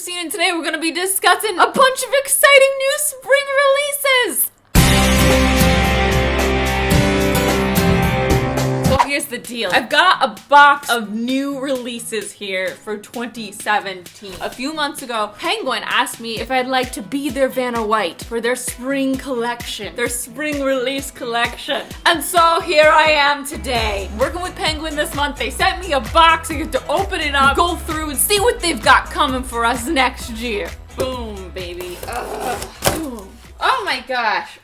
Christine, and today we're gonna be discussing a bunch of exciting new spring releases! So here's the deal. I've got a box of new releases here for 2017. A few months ago, Penguin asked me if I'd like to be their Vanna White for their spring collection, their spring release collection. And so here I am today, working with Penguin this month. They sent me a box. I get to open it up, go through and see what they've got coming for us next year. Boom, baby. Boom. Oh my gosh.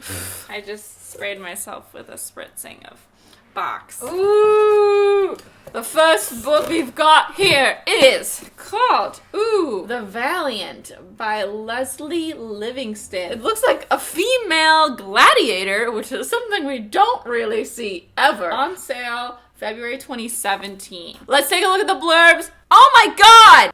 I just sprayed myself with a spritzing of box. Ooh! The first book we've got here is called, The Valiant by Leslie Livingston. It looks like a female gladiator, which is something we don't really see ever. On sale February 2017. Let's take a look at the blurbs. Oh my god!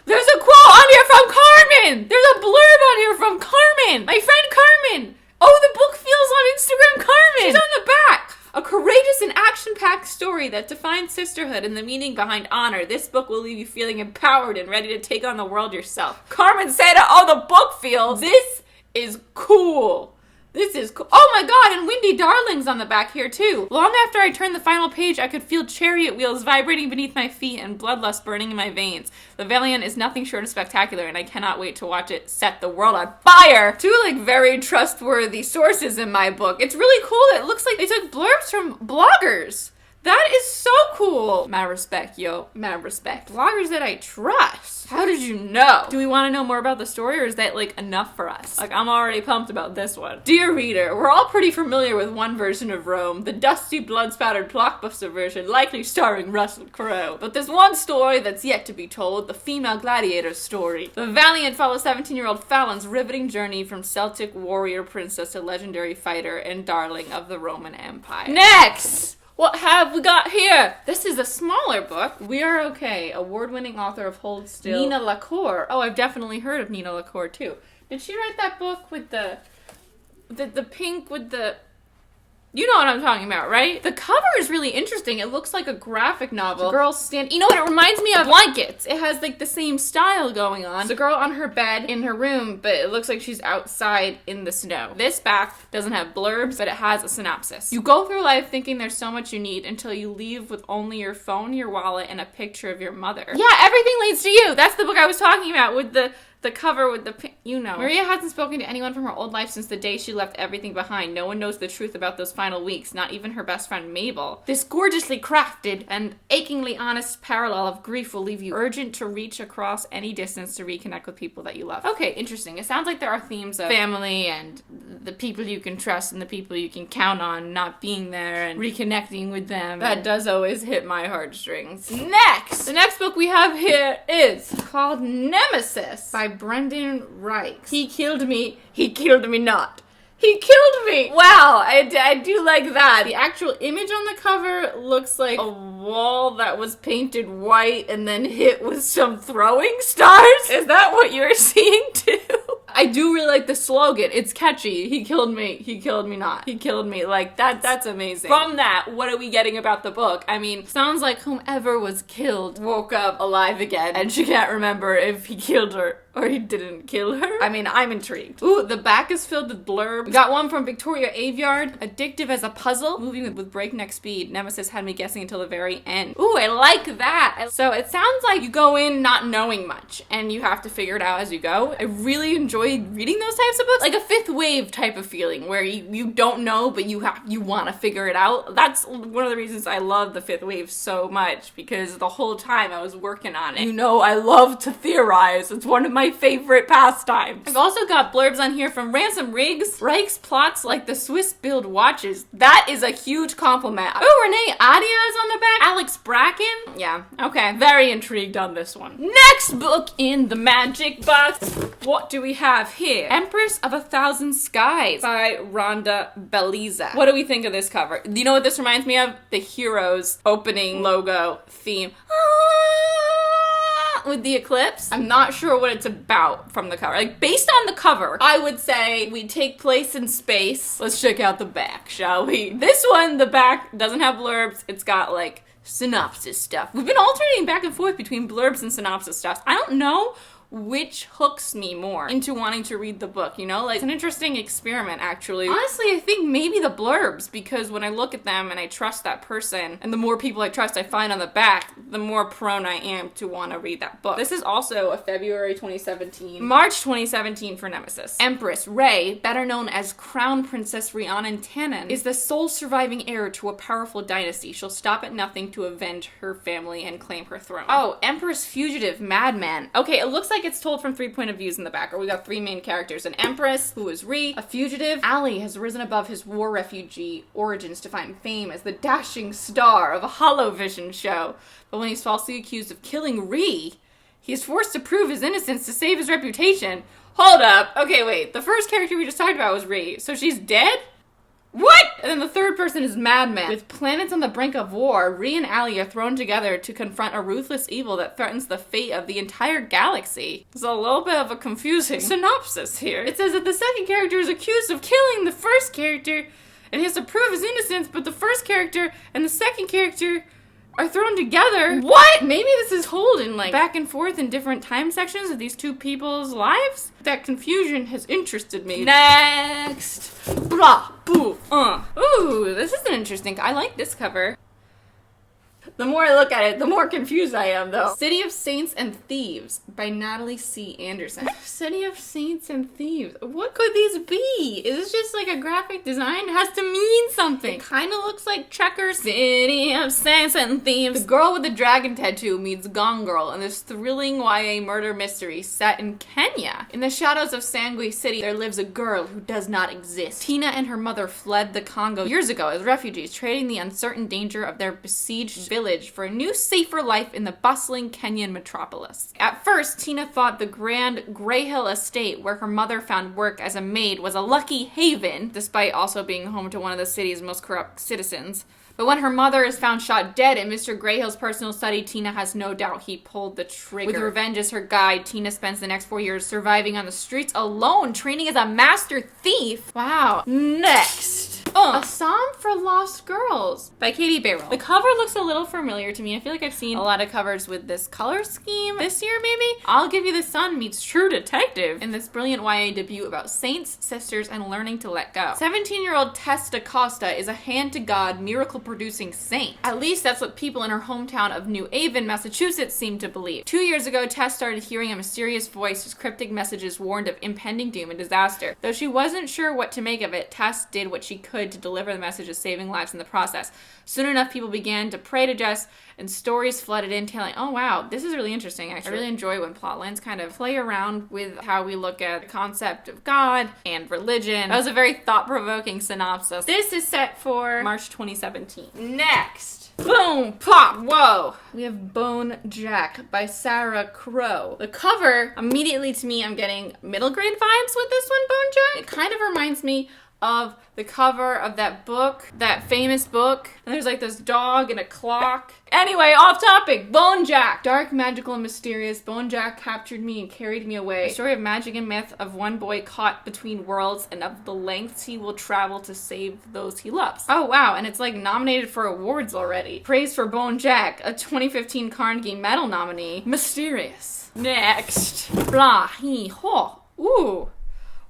There's a quote on here from Carmen! There's a blurb on here from Carmen! My friend Carmen! Oh, the book feels on Instagram, Carmen! She's on the back! A courageous and action-packed story that defines sisterhood and the meaning behind honor. This book will leave you feeling empowered and ready to take on the world yourself. Carmen said, oh, the book feels. This is cool. This is cool. Oh my god, and Windy Darling's on the back here too. Long after I turned the final page, I could feel chariot wheels vibrating beneath my feet and bloodlust burning in my veins. The Valiant is nothing short of spectacular, and I cannot wait to watch it set the world on fire. Two very trustworthy sources in my book. It's really cool. It looks like they took blurbs from bloggers. That is so cool. Mad respect, yo. Mad respect. Bloggers that I trust. How did you know? Do we want to know more about the story, or is that enough for us? I'm already pumped about this one. Dear reader, we're all pretty familiar with one version of Rome, the dusty, blood-spattered blockbuster version, likely starring Russell Crowe. But there's one story that's yet to be told, the female gladiator story. The Valiant follows 17-year-old Fallon's riveting journey from Celtic warrior princess to legendary fighter and darling of the Roman Empire. Next! What have we got here? This is a smaller book. We Are Okay, award-winning author of Hold Still, Nina LACOUR. Oh, I've definitely heard of Nina LACOUR too. Did she write that book with the pink with the... You know what I'm talking about, right? The cover is really interesting. It looks like a graphic novel. Girls stand... You know what? It reminds me of blankets. It has the same style going on. It's a girl on her bed in her room, but it looks like she's outside in the snow. This back doesn't have blurbs, but it has a synopsis. You go through life thinking there's so much you need until you leave with only your phone, your wallet, and a picture of your mother. Yeah, everything leads to you. That's the book I was talking about with the cover with the pink, you know. Maria hasn't spoken to anyone from her old life since the day she left everything behind. No one knows the truth about those final weeks, not even her best friend Mabel. This gorgeously crafted and achingly honest parallel of grief will leave you urgent to reach across any distance to reconnect with people that you love. Okay, interesting. It sounds like there are themes of family and the people you can trust and the people you can count on not being there and reconnecting with them. That does always hit my heartstrings. Next! The next book we have here is called Nemesis by Brendan REICHS. He killed me not. He killed me! Wow, I do like that. The actual image on the cover looks like a wall that was painted white and then hit with some throwing stars. Is that what you're seeing too? I do really like the slogan. It's catchy. He killed me not. He killed me. That's amazing. From that, what are we getting about the book? I mean, sounds like whomever was killed woke up alive again and she can't remember if he killed her or he didn't kill her. I mean, I'm intrigued. Ooh, the back is filled with blurbs. We got one from Victoria Aveyard. Addictive as a puzzle, moving with breakneck speed. Nemesis had me guessing until the very end. Ooh, I like that. So it sounds like you go in not knowing much and you have to figure it out as you go. I really enjoy reading those types of books. Like a fifth wave type of feeling where you don't know, but you want to figure it out. That's one of the reasons I love the fifth wave so much, because the whole time I was working on it. You know, I love to theorize. It's one of my favorite pastimes. I've also got blurbs on here from Ransom Riggs. Reichs plots like the Swiss-build watches. That is a huge compliment. Oh, Renee Adia is on the back. Alex Bracken. Yeah, okay. Very intrigued on this one. Next book in the magic box. What do we have here? Empress of 1,000 Skies by Rhonda Beliza. What do we think of this cover? You know what this reminds me of? The Heroes opening logo theme. With the eclipse. I'm not sure what it's about from the cover. Based on the cover, I would say we take place in space. Let's check out the back, shall we? This one, the back doesn't have blurbs. It's got synopsis stuff. We've been alternating back and forth between blurbs and synopsis stuff. I don't know which hooks me more into wanting to read the book, you know? Like, it's an interesting experiment, actually. Honestly, I think maybe the blurbs, because when I look at them and I trust that person, and the more people I trust I find on the back, the more prone I am to want to read that book. This is also a February 2017, March 2017 for Nemesis. Empress Rey, better known as Crown Princess Rhiannon Tannen, is the sole surviving heir to a powerful dynasty. She'll stop at nothing to avenge her family and claim her throne. Oh, Empress Fugitive Madman. Okay, it looks like it's told from 3 point of views in the back, or we got 3 main characters. An empress, who is Rhi, a fugitive. Ali has risen above his war refugee origins to find fame as the dashing star of a Holovision show. But when he's falsely accused of killing Rhi, he is forced to prove his innocence to save his reputation. Hold up. Okay, wait. The first character we just talked about was Rhi. So she's dead? What? And then the third person is Madman. With planets on the brink of war, Rhi and Ali are thrown together to confront a ruthless evil that threatens the fate of the entire galaxy. There's a little bit of a confusing synopsis here. It says that the second character is accused of killing the first character, and he has to prove his innocence, but the first character and the second character are thrown together. What? Maybe this is told in like back and forth in different time sections of these two people's lives? That confusion has interested me. Next. Blah, boo, Ooh, this is an interesting, I like this cover. The more I look at it, the more confused I am, though. City of Saints and Thieves by Natalie C. Anderson. City of Saints and Thieves. What could these be? Is this just like a graphic design? It has to mean something. It kind of looks like Checkers. City of Saints and Thieves. The girl with the dragon tattoo meets Gone Girl in this thrilling YA murder mystery set in Kenya. In the shadows of Sangui City, there lives a girl who does not exist. Tina and her mother fled the Congo years ago as refugees, trading the uncertain danger of their besieged village for a new, safer life in the bustling Kenyan metropolis. At first, Tina thought the grand Grey Hill estate where her mother found work as a maid was a lucky haven, despite also being home to one of the city's most corrupt citizens. But when her mother is found shot dead in Mr. Greyhill's personal study, Tina has no doubt he pulled the trigger. With revenge as her guide, Tina spends the next 4 years surviving on the streets alone, training as a master thief. Wow. Next. A Psalm for Lost Girls by Katie Bayerl. The cover looks a little familiar to me. I feel like I've seen a lot of covers with this color scheme this year, maybe? I'll Give You the Sun meets True Detective in this brilliant YA debut about saints, sisters, and learning to let go. 17-year-old Tess DaCosta is a hand-to-God, miracle-producing saint. At least that's what people in her hometown of New Haven, Massachusetts seem to believe. 2 years ago, Tess started hearing a mysterious voice whose cryptic messages warned of impending doom and disaster. Though she wasn't sure what to make of it, Tess did what she could to deliver the message of saving lives in the process. Soon enough, people began to pray to Jess, and stories flooded in telling, oh wow, this is really interesting actually. I really enjoy when plotlines kind of play around with how we look at the concept of God and religion. That was a very thought-provoking synopsis. This is set for March 2017. Next. Boom! Pop! Whoa! We have Bone Jack by Sarah CROWE. The cover, immediately to me, I'm getting middle grade vibes with this one, Bone Jack. It kind of reminds me of the cover of that book, that famous book. And there's like this dog and a clock. Anyway, off topic. Bone Jack. Dark, magical, and mysterious. Bone Jack captured me and carried me away. A story of magic and myth, of one boy caught between worlds, and of the lengths he will travel to save those he loves. Oh wow, and it's like nominated for awards already. Praise for Bone Jack, a 2015 Carnegie Medal nominee. Mysterious. Next. Blah, hee, ho. Ooh.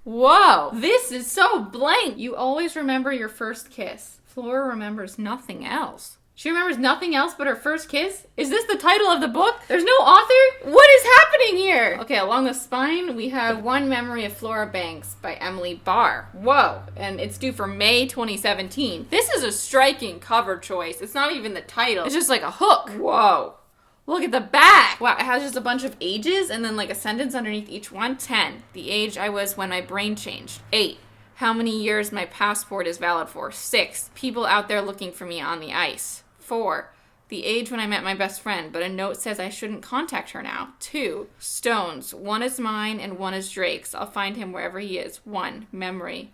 Whoa, this is so blank. You always remember your first kiss. Flora remembers nothing else. She remembers nothing else but her first kiss? Is this the title of the book? There's no author? What is happening here? Okay, along the spine, we have One Memory of Flora Banks by Emily Barr. Whoa, and it's due for May 2017. This is a striking cover choice. It's not even the title. It's just like a hook. Whoa. Look at the back. Wow, it has just a bunch of ages and then like a sentence underneath each one. 10. The age I was when my brain changed. 8. How many years my passport is valid for. 6. People out there looking for me on the ice. 4. The age when I met my best friend, but a note says I shouldn't contact her now. 2. Stones. 1 is mine and 1 is Drake's. I'll find him wherever he is. 1. Memory.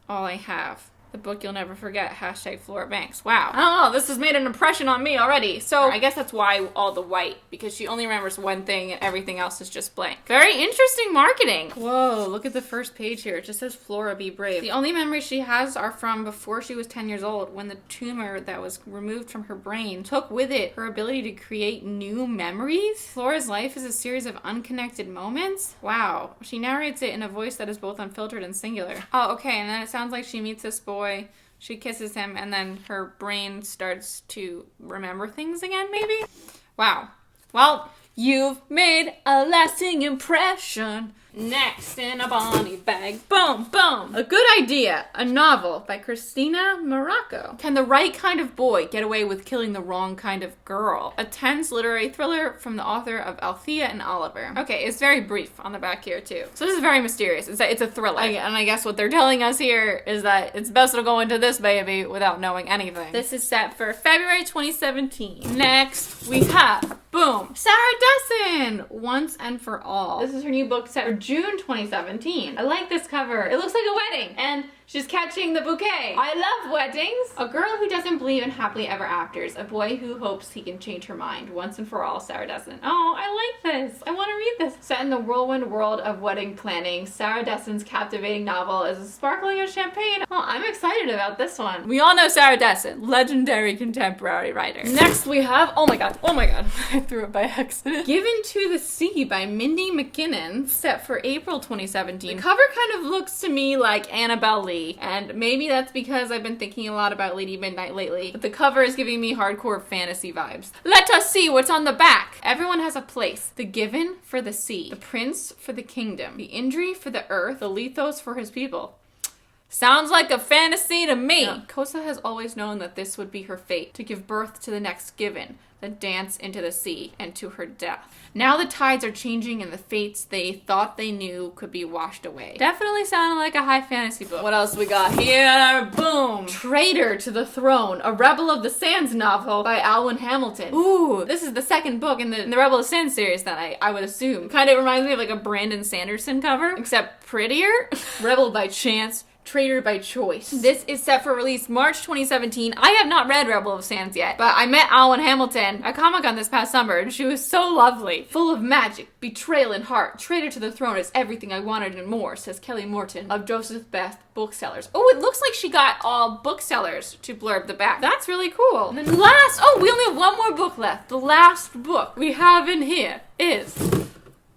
All I have. The book you'll never forget, hashtag Flora Banks. Wow. I don't know, this has made an impression on me already. So I guess that's why all the white, because she only remembers one thing and everything else is just blank. Very interesting marketing. Whoa, look at the first page here. It just says Flora, be brave. The only memories she has are from before she was 10 years old, when the tumor that was removed from her brain took with it her ability to create new memories. Flora's life is a series of unconnected moments. Wow. She narrates it in a voice that is both unfiltered and singular. Oh, okay, and then it sounds like she meets this boy. She kisses him, and then her brain starts to remember things again, maybe? Wow. Well, you've made a lasting impression. Next in a bonnie bag. Boom, boom. A good idea. A novel by Christina Riccio. Can the right kind of boy get away with killing the wrong kind of girl? A tense literary thriller from the author of Althea and Oliver. Okay, it's very brief on the back here too. So this is very mysterious. It's a thriller. And I guess what they're telling us here is that it's best to go into this baby without knowing anything. This is set for February 2017. Next, we have, boom, Sarah Desson, Once and for All. This is her new book set for June 2017. I like this cover. It looks like a wedding, and she's catching the bouquet. I love weddings. A girl who doesn't believe in happily ever afters. A boy who hopes he can change her mind. Once and for all, Sarah Desson. Oh, I like this. I want to read this. Set in the whirlwind world of wedding planning, Sarah Desson's captivating novel is as sparkling as champagne. Oh, I'm excited about this one. We all know Sarah Desson, legendary contemporary writer. Next we have, oh my god, I threw it by accident. Given to the Sea by Mindy McKinnon, set for April 2017. The cover kind of looks to me like Annabelle Lee, and maybe that's because I've been thinking a lot about Lady Midnight lately, but the cover is giving me hardcore fantasy vibes. Let us see what's on the back. Everyone has a place. The given for the sea, the prince for the kingdom, the injury for the earth, the lethos for his people. Sounds like a fantasy to me. Yeah. Kosa has always known that this would be her fate, to give birth to the next given, then dance into the sea and to her death. Now the tides are changing and the fates they thought they knew could be washed away. Definitely sounded like a high fantasy book. What else we got here? Boom! Traitor to the Throne, a Rebel of the Sands novel by ALWYN Hamilton. Ooh, this is the second book in the Rebel of the Sands series that I would assume. Kind of reminds me of like a Brandon Sanderson cover, except prettier. Rebel by chance, Traitor by choice. This is set for release March 2017. I have not read Rebel of Sands yet, but I met ALWYN Hamilton at Comic-Con this past summer, and she was so lovely. Full of magic, betrayal, and heart. Traitor to the Throne is everything I wanted and more, says Kelly Morton of Joseph Beth Booksellers. Oh, it looks like she got all booksellers to blurb the back. That's really cool. And then last, oh, we only have one more book left. The last book we have in here is...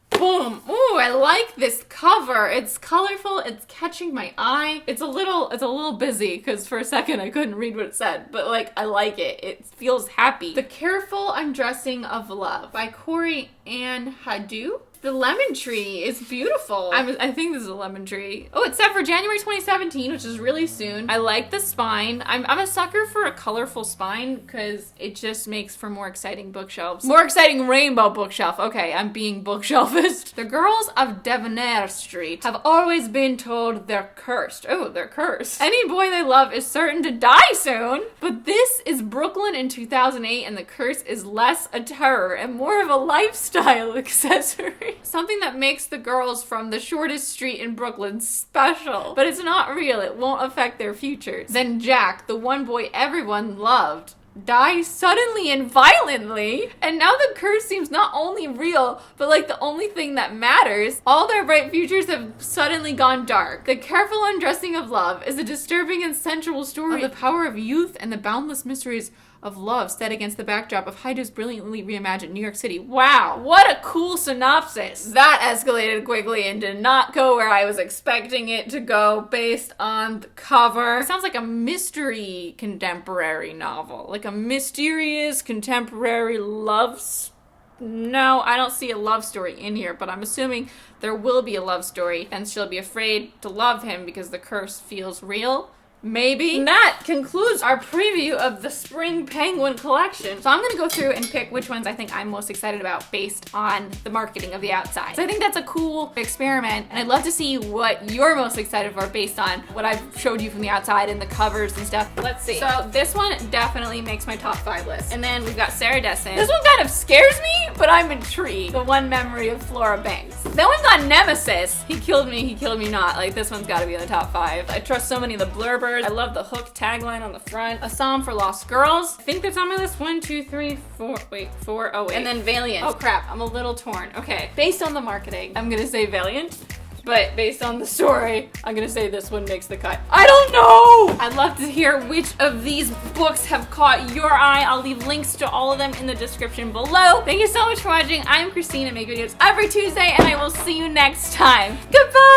boom. Ooh, I like this cover. It's colorful. It's catching my eye. It's a little busy because for a second I couldn't read what it said, but like I like it. It feels happy. The Careful Undressing of Love by Corey Ann HAYDU. The lemon tree is beautiful. I think this is a lemon tree. Oh, it's set for January 2017, which is really soon. I like the spine. I'm a sucker for a colorful spine because it just makes for more exciting bookshelves. More exciting rainbow bookshelf. Okay, I'm being bookshelfist. The girls of Debonair Street have always been told they're cursed. Oh, they're cursed. Any boy they love is certain to die soon. But this is Brooklyn in 2008, and the curse is less a terror and more of a lifestyle accessory. Something that makes the girls from the shortest street in Brooklyn special. But it's not real. It won't affect their futures. Then Jack, the one boy everyone loved, dies suddenly and violently. And now the curse seems not only real, but like the only thing that matters. All their bright futures have suddenly gone dark. The Careful Undressing of Love is a disturbing and sensual story of the power of youth and the boundless mysteries of love set against the backdrop of HAYDU's brilliantly reimagined New York City. Wow, what a cool synopsis. That escalated quickly and did not go where I was expecting it to go based on the cover. It sounds like a mystery contemporary novel, like a mysterious contemporary love story. No, I don't see a love story in here, but I'm assuming there will be a love story and she'll be afraid to love him because the curse feels real. Maybe. And that concludes our preview of the Spring Penguin collection. So I'm gonna go through and pick which ones I think I'm most excited about based on the marketing of the outside. So I think that's a cool experiment, and I'd love to see what you're most excited for based on what I've showed you from the outside and the covers and stuff. Let's see. So this one definitely makes my top 5 list. And then we've got Sarah Desson. This one kind of scares me, but I'm intrigued. The One Memory of Flora Banks. Then we've got Nemesis. He killed me not. Like, this one's gotta be in the top 5. I trust so many of the blurbers. covers. I love the hook tagline on the front. A Psalm for Lost Girls. I think that's on my list. 1, 2, 3, 4. Wait, 4. Oh, wait. And then Valiant. Oh, crap. I'm a little torn. Okay. Based on the marketing, I'm gonna say Valiant. But based on the story, I'm gonna say this one makes the cut. I don't know! I'd love to hear which of these books have caught your eye. I'll leave links to all of them in the description below. Thank you so much for watching. I'm Christine. I make videos every Tuesday, and I will see you next time. Goodbye!